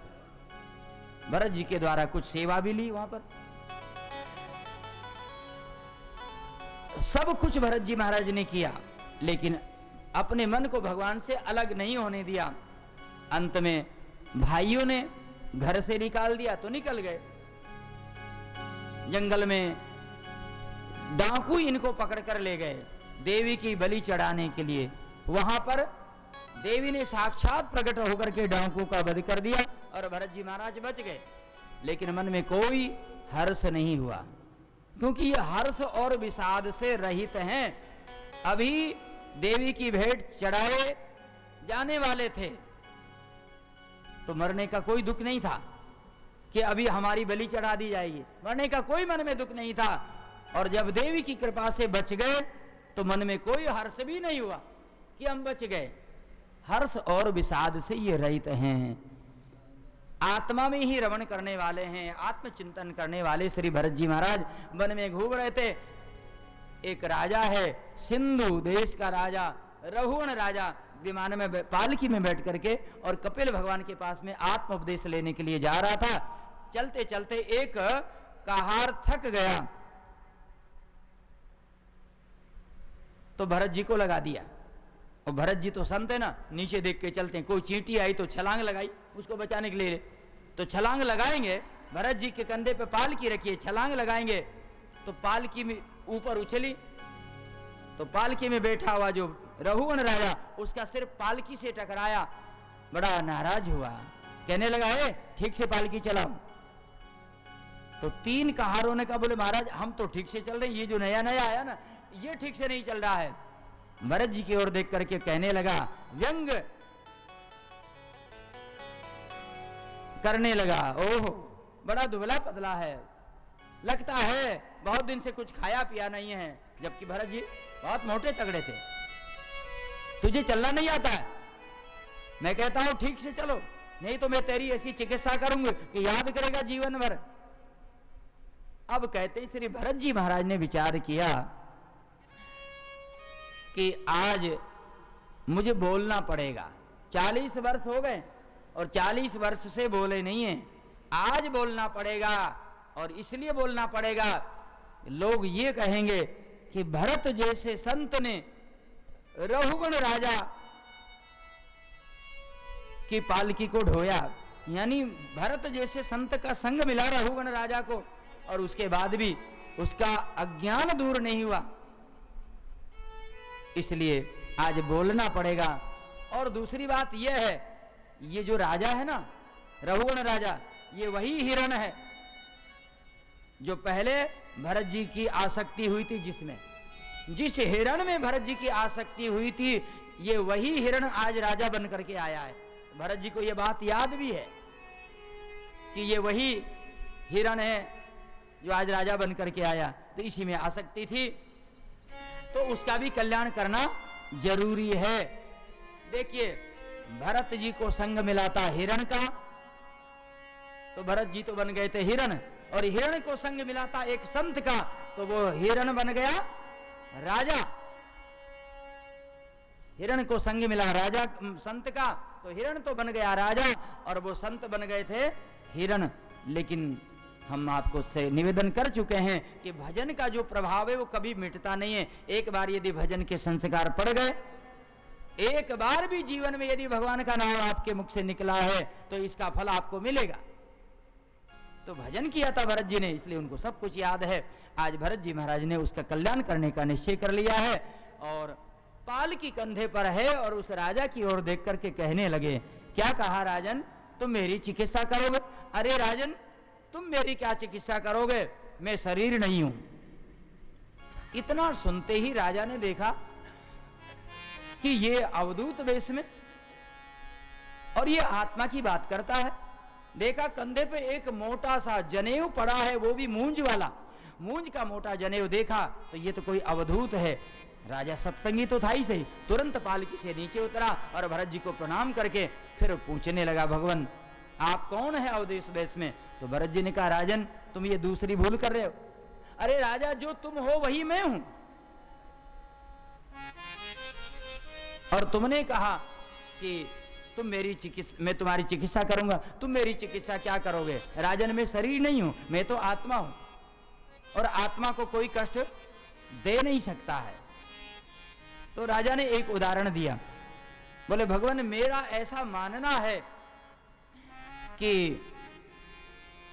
भरत जी के द्वारा कुछ सेवा भी ली वहां पर, सब कुछ भरत जी महाराज ने किया, लेकिन अपने मन को भगवान से अलग नहीं होने दिया। अंत में भाइयों ने घर से निकाल दिया तो निकल गए। जंगल में डाकू इनको पकड़ कर ले गए देवी की बलि चढ़ाने के लिए। वहां पर देवी ने साक्षात प्रकट होकर के डाकू का वध कर दिया और भरत जी महाराज बच गए। लेकिन मन में कोई हर्ष नहीं हुआ, क्योंकि ये हर्ष और विषाद से रहित हैं। अभी देवी की भेंट चढ़ाए जाने वाले थे तो मरने का कोई दुख नहीं था कि अभी हमारी बलि चढ़ा दी जाएगी, मरने का कोई मन में दुख नहीं था। और जब देवी की कृपा से बच गए तो मन में कोई हर्ष भी नहीं हुआ कि हम बच गए। हर्ष और विषाद से ये रहित हैं, आत्मा में ही रमण करने वाले हैं, आत्मचिंतन करने वाले श्री भरत जी महाराज वन में घूम रहे थे। एक राजा है, सिंधु देश का राजा, रघुवन राजा, विमान में पालकी में बैठ करके और कपिल भगवान के पास में आत्म उपदेश लेने के लिए जा रहा था। चलते चलते एक कहार थक गया तो भरत जी को लगा दिया। और भरत जी तो संत है ना, नीचे देख के चलते हैं, कोई चींटी आई तो छलांग लगाई उसको बचाने के लिए, तो छलांग लगाएंगे, भरत जी के कंधे पे पालकी रखिए, छलांग लगाएंगे तो पालकी में ऊपर उछली, तो पालकी में बैठा हुआ जो रघुगण राजा उसका सिर पालकी से टकराया, बड़ा नाराज हुआ, कहने लगा है ठीक से पालकी चलाओ। तो 3 कहारों ने कहा, बोले महाराज हम तो ठीक से चल रहे हैं, ये जो नया नया आया ना ये ठीक से नहीं चल रहा है। भरत जी की ओर देख करके कहने लगा, व्यंग करने लगा, ओह बड़ा दुबला पतला है, लगता है बहुत दिन से कुछ खाया पिया नहीं है, जबकि भरत जी बहुत मोटे तगड़े थे। तुझे चलना नहीं आता है? मैं कहता हूं ठीक से चलो, नहीं तो मैं तेरी ऐसी चिकित्सा करूंगी कि याद करेगा जीवन भर। अब कहते ही श्री भरत जी महाराज ने विचार किया कि आज मुझे बोलना पड़ेगा, 40 वर्ष हो गए और 40 वर्ष से बोले नहीं है, आज बोलना पड़ेगा। और इसलिए बोलना पड़ेगा, लोग ये कहेंगे कि भरत जैसे संत ने रघुगण राजा की पालकी को ढोया, यानी भरत जैसे संत का संग मिला रघुगण राजा को और उसके बाद भी उसका अज्ञान दूर नहीं हुआ, इसलिए आज बोलना पड़ेगा। और दूसरी बात यह है, ये जो राजा है ना रघुगण राजा, ये वही हिरण है जो पहले भरत जी की आसक्ति हुई थी, जिस हिरण में भरत जी की आसक्ति हुई थी, ये वही हिरण आज राजा बन करके आया है। भरत जी को ये बात याद भी है कि ये वही हिरण है जो आज राजा बन करके आया, तो इसी में आसक्ति थी, तो उसका भी कल्याण करना जरूरी है। देखिए भरत जी को संग मिला था हिरण का, तो भरत जी तो बन गए थे हिरण, और हिरण को संग मिला था एक संत का, तो वो हिरण बन गया राजा। हिरण को संग मिला राजा संत का, तो हिरण तो बन गया राजा और वो संत बन गए थे हिरण। लेकिन हम आपको से निवेदन कर चुके हैं कि भजन का जो प्रभाव है वो कभी मिटता नहीं है। एक बार यदि भजन के संस्कार पड़ गए, एक बार भी जीवन में यदि भगवान का नाम आपके मुख से निकला है तो इसका फल आपको मिलेगा। तो भजन किया था भरत जी ने, इसलिए उनको सब कुछ याद है। आज भरत जी महाराज ने उसका कल्याण करने का निश्चय कर लिया है और पालकी कंधे पर है और उस राजा की ओर देख करके कहने लगे, क्या कहा राजन, तुम मेरी चिकित्सा करोगे? अरे राजन तुम मेरी क्या चिकित्सा करोगे, मैं शरीर नहीं हूं। इतना सुनते ही राजा ने देखा कि ये अवधूत वेश में और ये आत्मा की बात करता है। देखा कंधे पे एक मोटा सा जनेऊ पड़ा है, वो भी मूंज वाला, मूंज का मोटा जनेऊ देखा तो ये तो कोई अवधूत है। राजा सत्संगी तो था ही सही, तुरंत पालकी से नीचे उतरा और भरत जी को प्रणाम करके फिर पूछने लगा, भगवान आप कौन है अवधेश वेश में? तो भरत जी ने कहा, राजन तुम ये दूसरी भूल कर रहे हो। अरे राजा जो तुम हो वही मैं हूं, और तुमने कहा कि तुम मेरी चिकित्सा, मैं तुम्हारी चिकित्सा करूंगा, तुम मेरी चिकित्सा क्या करोगे? राजन मैं शरीर नहीं हूं, मैं तो आत्मा हूं और आत्मा को कोई कष्ट दे नहीं सकता है। तो राजा ने एक उदाहरण दिया, बोले भगवान मेरा ऐसा मानना है कि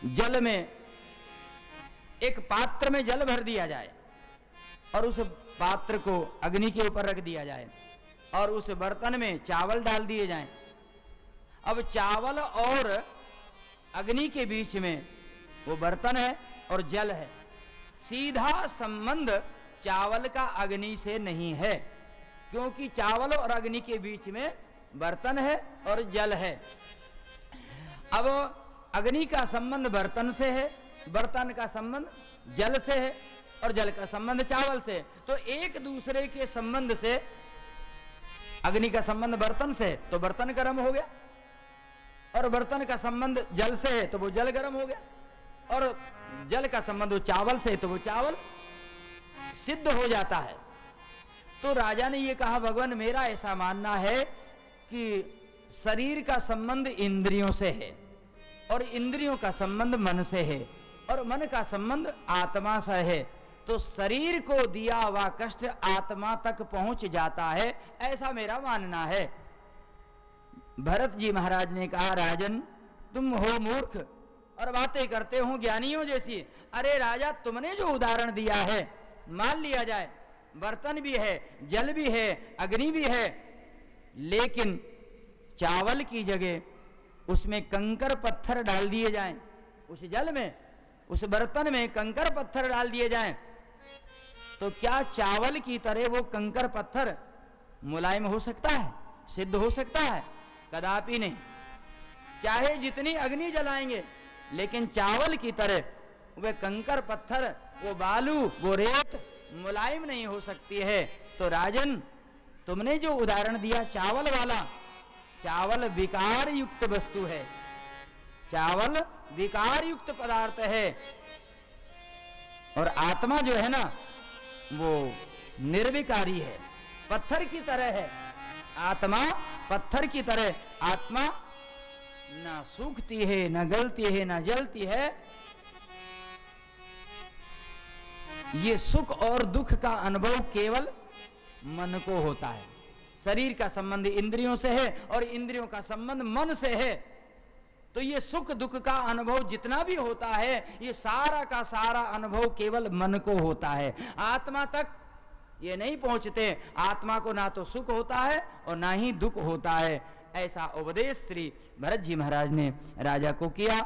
जल में एक पात्र में जल भर दिया जाए और उस पात्र को अग्नि के ऊपर रख दिया जाए और उस बर्तन में चावल डाल दिए जाएं। अब चावल और अग्नि के बीच में वो बर्तन है और जल है, सीधा संबंध चावल का अग्नि से नहीं है, क्योंकि चावल और अग्नि के बीच में बर्तन है और जल है। अब अग्नि का संबंध बर्तन से है, बर्तन का संबंध जल से है और जल का संबंध चावल से। तो एक दूसरे के संबंध से, अग्नि का संबंध बर्तन से तो बर्तन गर्म हो गया, और बर्तन का संबंध जल से है तो वो जल गर्म हो गया, और जल का संबंध वो चावल से तो वो चावल सिद्ध हो जाता है। तो राजा ने ये कहा, भगवान मेरा ऐसा मानना है कि शरीर का संबंध इंद्रियों से है और इंद्रियों का संबंध मन से है और मन का संबंध आत्मा से है। तो शरीर को दिया हुआ कष्ट आत्मा तक पहुंच जाता है, ऐसा मेरा मानना है। भरत जी महाराज ने कहा, राजन तुम हो मूर्ख और बातें करते हो ज्ञानियों जैसी। अरे राजा, तुमने जो उदाहरण दिया है, मान लिया जाए बर्तन भी है, जल भी है, अग्नि भी है, लेकिन चावल की जगह उसमें कंकर पत्थर डाल दिए जाएं, उस जल में, उस बर्तन में कंकर पत्थर डाल दिए जाएं, तो क्या चावल की तरह वो कंकर पत्थर मुलायम हो सकता है, सिद्ध हो सकता है? कदापि नहीं। चाहे जितनी अग्नि जलाएंगे, लेकिन चावल की तरह वे कंकर पत्थर, वो बालू, वो रेत मुलायम नहीं हो सकती है। तो राजन, तुमने जो उदाहरण दिया चावल वाला, चावल विकार युक्त वस्तु है, चावल विकार युक्त पदार्थ है, और आत्मा जो है ना वो निर्विकारी है, पत्थर की तरह है। आत्मा पत्थर की तरह, आत्मा ना सूखती है, ना गलती है, ना जलती है। ये सुख और दुख का अनुभव केवल मन को होता है। शरीर का संबंध इंद्रियों से है और इंद्रियों का संबंध मन से है। तो ये सुख दुख का अनुभव जितना भी होता है, ये सारा का सारा अनुभव केवल मन को होता है, आत्मा तक ये नहीं पहुंचते। आत्मा को ना तो सुख होता है और ना ही दुख होता है। ऐसा उपदेश श्री भरत जी महाराज ने राजा को किया।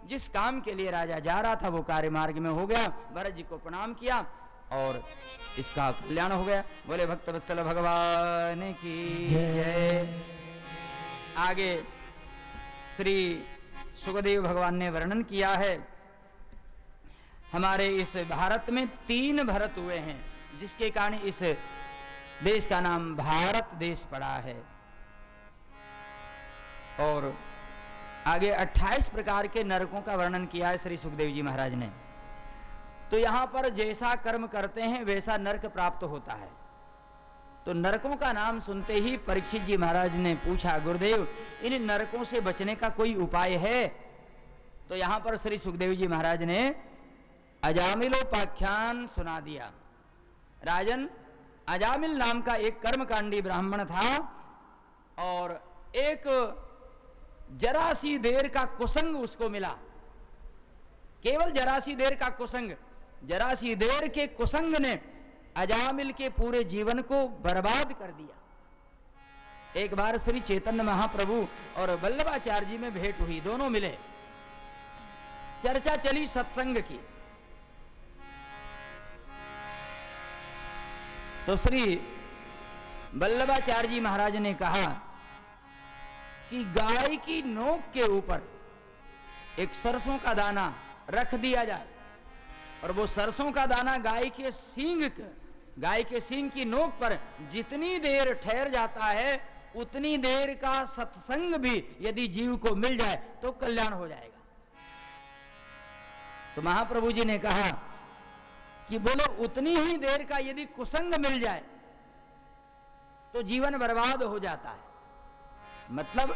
जिस काम के लिए राजा जा रहा था वो कार्य मार्ग में हो गया। भरत जी को प्रणाम किया और इसका कल्याण हो गया। बोले भक्त वत्सल भगवान की जय। आगे श्री सुखदेव भगवान ने वर्णन किया है, हमारे इस भारत में 3 भरत हुए हैं, जिसके कारण इस देश का नाम भारत देश पड़ा है। और आगे 28 प्रकार के नरकों का वर्णन किया है श्री सुखदेव जी महाराज ने। तो यहां पर जैसा कर्म करते हैं वैसा नरक प्राप्त होता है। तो नरकों का नाम सुनते ही परीक्षित जी महाराज ने पूछा, गुरुदेव इन नरकों से बचने का कोई उपाय है? तो यहां पर श्री सुखदेव जी महाराज ने अजामिलोपाख्यान सुना दिया। राजन, अजामिल नाम का एक कर्मकांडी ब्राह्मण था और एक जरा सी देर का कुसंग उसको मिला, केवल जरा सी देर का कुसंग। जरा सी देर के कुसंग ने अजामिल के पूरे जीवन को बर्बाद कर दिया। एक बार श्री चैतन्य महाप्रभु और वल्लभाचार्य जी में भेंट हुई, दोनों मिले, चर्चा चली सत्संग की। तो श्री वल्लभाचार्य जी महाराज ने कहा कि गाय की नोक के ऊपर एक सरसों का दाना रख दिया जाए और वो सरसों का दाना गाय के सींग की नोक पर जितनी देर ठहर जाता है, उतनी देर का सत्संग भी यदि जीव को मिल जाए तो कल्याण हो जाएगा। तो महाप्रभु जी ने कहा कि बोलो उतनी ही देर का यदि कुसंग मिल जाए तो जीवन बर्बाद हो जाता है। मतलब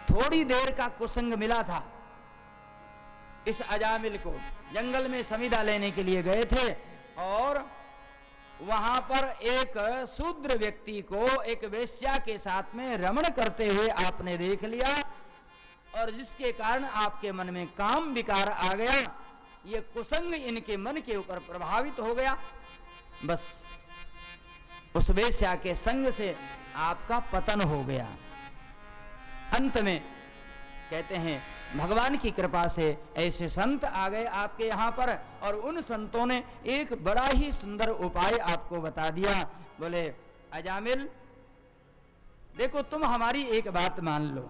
थोड़ी देर का कुसंग मिला था। इस अजामिल को जंगल में समिधा लेने के लिए गए थे और वहां पर एक शूद्र व्यक्ति को एक वेश्या के साथ में रमण करते हुए आपने देख लिया और जिसके कारण आपके मन में काम विकार आ गया। ये कुसंग इनके मन के ऊपर प्रभावित हो गया। बस उस वेश्या के संग से आपका पतन हो गया। अंत में कहते हैं भगवान की कृपा से ऐसे संत आ गए आपके यहाँ पर और उन संतों ने एक बड़ा ही सुंदर उपाय आपको बता दिया। बोले अजामिल देखो, तुम हमारी एक बात मान लो,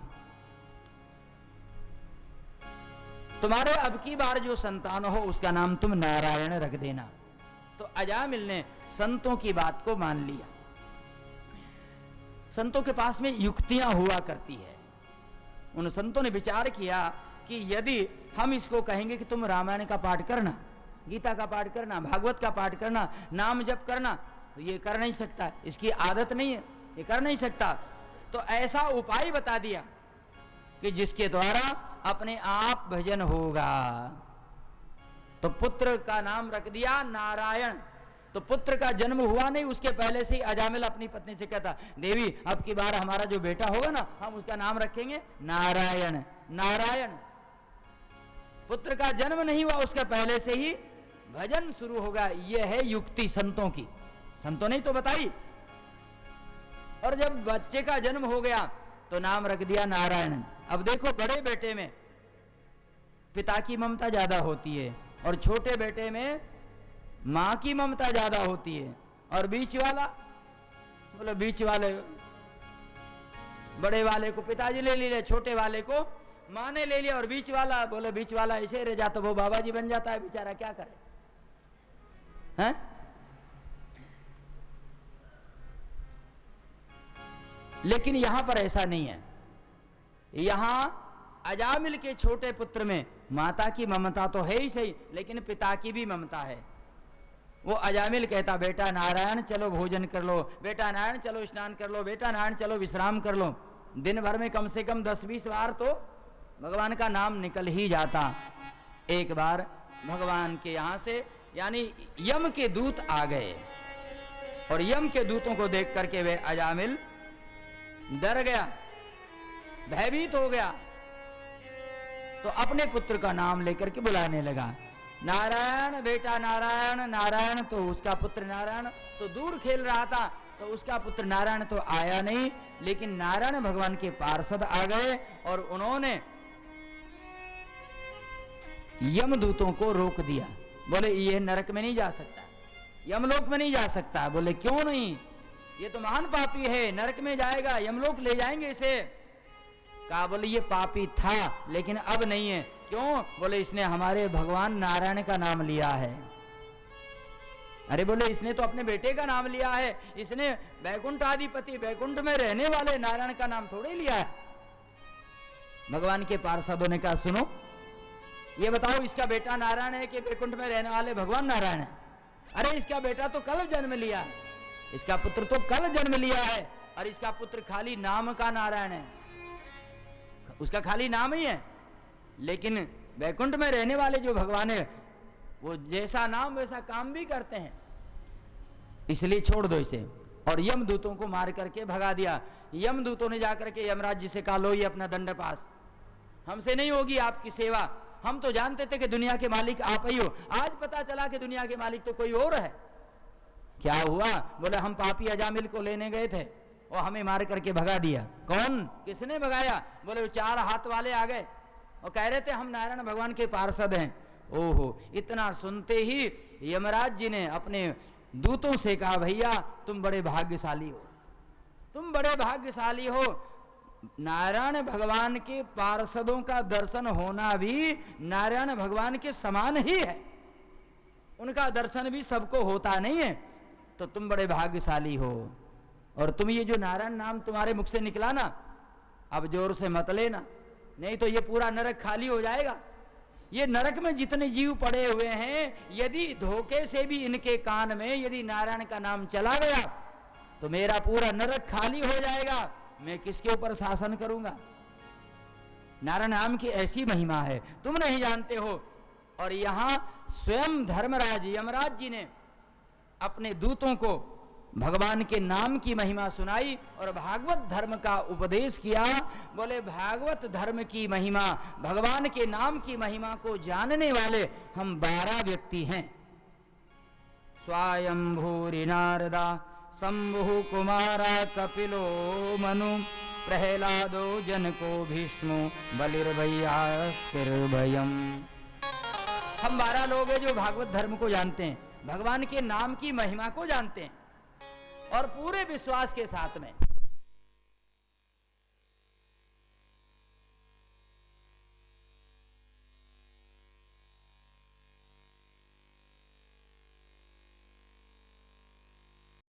तुम्हारे अब की बार जो संतान हो उसका नाम तुम नारायण रख देना। तो अजामिल ने संतों की बात को मान लिया। संतों के पास में युक्तियां हुआ करती है। उन संतों ने विचार किया कि यदि हम इसको कहेंगे कि तुम रामायण का पाठ करना, गीता का पाठ करना, भागवत का पाठ करना, नाम जप करना, तो ये कर नहीं सकता, इसकी आदत नहीं है, ये कर नहीं सकता। तो ऐसा उपाय बता दिया कि जिसके द्वारा अपने आप भजन होगा। तो पुत्र का नाम रख दिया नारायण। तो पुत्र का जन्म हुआ नहीं, उसके पहले से ही अजामिल अपनी पत्नी से कहता, देवी अब की बार हमारा जो बेटा होगा ना, हम उसका नाम रखेंगे नारायण। नारायण पुत्र का जन्म नहीं हुआ, उसके पहले से ही भजन शुरू होगा। यह है युक्ति संतों की, संतों ने तो बताई। और जब बच्चे का जन्म हो गया तो नाम रख दिया नारायण। अब देखो, बड़े बेटे में पिता की ममता ज्यादा होती है और छोटे बेटे में मां की ममता ज्यादा होती है। और बीच वाला, बोलो बीच वाले, बड़े वाले को पिताजी ले लिया, छोटे वाले को मां ने ले लिया। और बीच वाला, बोलो बीच वाला ऐसे रह जाता, वो बाबा जी बन जाता है बेचारा, क्या करे हैं? लेकिन यहां पर ऐसा नहीं है। यहां अजामिल के छोटे पुत्र में माता की ममता तो है ही सही, लेकिन पिता की भी ममता है। वो अजामिल कहता, बेटा नारायण चलो भोजन कर लो, बेटा नारायण चलो स्नान कर लो, बेटा नारायण चलो विश्राम कर लो। दिन भर में कम से कम 10-20 बार तो भगवान का नाम निकल ही जाता। एक बार भगवान के यहां से यानी यम के दूत आ गए और यम के दूतों को देख करके वे अजामिल डर गया, भयभीत हो गया। तो अपने पुत्र का नाम लेकर के बुलाने लगा, नारायण बेटा नारायण। नारायण तो उसका पुत्र नारायण तो दूर खेल रहा था, तो उसका पुत्र नारायण तो आया नहीं, लेकिन नारायण भगवान के पार्षद आ गए और उन्होंने यमदूतों को रोक दिया। बोले ये नरक में नहीं जा सकता, यमलोक में नहीं जा सकता। बोले क्यों नहीं? ये तो महान पापी है, नरक में जाएगा, यमलोक ले जाएंगे इसे। कहा, बोले ये पापी था लेकिन अब नहीं है। क्यों? बोले इसने हमारे भगवान नारायण का नाम लिया है। अरे बोले इसने तो अपने बेटे का नाम लिया है, इसने बैकुंठ आदिपति बैकुंठ में रहने वाले नारायण का नाम थोड़े लिया है। भगवान के पार्षदों ने कहा, सुनो ये बताओ इसका बेटा नारायण है कि बैकुंठ में रहने वाले भगवान नारायण है? अरे इसका बेटा तो कल जन्म लिया है, इसका पुत्र तो कल जन्म लिया है, और इसका पुत्र खाली नाम का नारायण है, उसका खाली नाम ही है। लेकिन बैकुंठ में रहने वाले जो भगवान है वो जैसा नाम वैसा काम भी करते हैं, इसलिए छोड़ दो इसे। और यमदूतों को मार करके भगा दिया। यमदूतों ने जाकर के यमराज जी से कहा, लो ये अपना दंड पास, हमसे नहीं होगी आपकी सेवा। हम तो जानते थे कि दुनिया के मालिक आप ही हो, आज पता चला कि दुनिया के मालिक तो कोई और है। क्या हुआ? बोले हम पापी अजामिल को लेने गए थे और हमें मार करके भगा दिया। कौन? किसने भगाया? बोले वो 4 हाथ वाले आ गए और कह रहे थे हम नारायण भगवान के पार्षद हैं। ओहो, इतना सुनते ही यमराज जी ने अपने दूतों से कहा, भैया तुम बड़े भाग्यशाली हो, तुम बड़े भाग्यशाली हो। नारायण भगवान के पार्षदों का दर्शन होना भी नारायण भगवान के समान ही है, उनका दर्शन भी सबको होता नहीं है, तो तुम बड़े भाग्यशाली हो। और तुम ये जो नारायण नाम तुम्हारे मुख से निकला ना, अब जोर से मत लेना, नहीं तो ये पूरा नरक खाली हो जाएगा। ये नरक में जितने जीव पड़े हुए हैं, यदि धोखे से भी इनके कान में यदि नारायण का नाम चला गया तो मेरा पूरा नरक खाली हो जाएगा। मैं किसके ऊपर शासन करूंगा? नारायण नाम की ऐसी महिमा है, तुम नहीं जानते हो। और यहां स्वयं धर्मराज यमराज जी ने अपने दूतों को भगवान के नाम की महिमा सुनाई और भागवत धर्म का उपदेश किया। बोले भागवत धर्म की महिमा, भगवान के नाम की महिमा को जानने वाले हम 12 व्यक्ति हैं। स्वयंभूरि नारदा शंभु कुमारा कपिलो मनु प्रहलादो जनको भीष्मो बलिर्भयास्तिर्भयम्। हम 12 लोग हैं जो भागवत धर्म को जानते हैं, भगवान के नाम की महिमा को जानते हैं और पूरे विश्वास के साथ में